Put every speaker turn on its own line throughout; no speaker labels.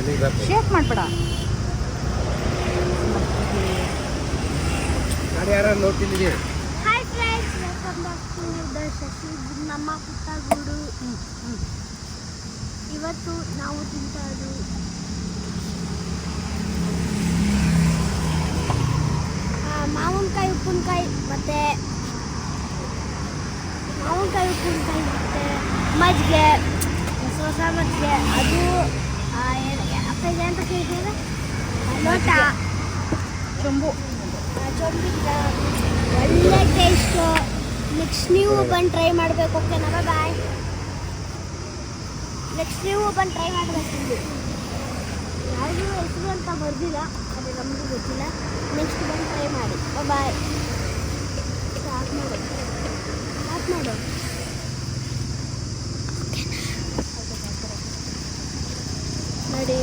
Shake ಮಾಡ್ಬೇಡ.
ಯಾರು ನೋಡ್ತಿದ್ದೀರಿ?
Hi friends, welcome back to the Shashi ನಮ್ಮ ಪುಟ್ಟಗೂಡು. ಇವತ್ತು ನಾವು ತಿಂತಾಯಿದ್ದು ಮಾವಿನಕಾಯಿ ಉಪ್ಪಿನಕಾಯಿ ಮತ್ತು ಮಜ್ಜಿಗೆ, ಹೊಸ ಮಜ್ಜಿಗೆ. ಅದು ಅಪ್ಪಗೆ ಅಂತ ಕೇಳಿದ್ರೆ ಲೋಟ
ಚೊಂಬು
ಚೊಂಬಿದ್ದ ಒಳ್ಳೆ ಟೇಸ್ಟು. ನೆಕ್ಸ್ಟ್ ನೀವು ಬಂದು ಟ್ರೈ ಮಾಡಬೇಕು. ಓಕೆನಾ? ಬಾಯ್. ನೆಕ್ಸ್ಟ್ ನೀವು ಬಂದು ಟ್ರೈ ಮಾಡಬೇಕು. ಯಾರಿಗೂ ಹೆಸರು ಅಂತ ಬರ್ದಿಲ್ಲ, ಅದು ನಮಗೂ ಗೊತ್ತಿಲ್ಲ. ನೆಕ್ಸ್ಟ್ ಬಂದು ಟ್ರೈ ಮಾಡಿ. ಬಾಯ್. ಸ್ಟಾರ್ಟ್ ಮಾಡು. ನೋಡಿ,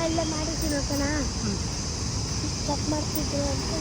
ಎಲ್ಲ ಮಾಡಿದ್ದೀನಿ. ಓಕೆನಾ? ಚೆಕ್ ಮಾಡ್ತಿದ್ರು ಅಂತ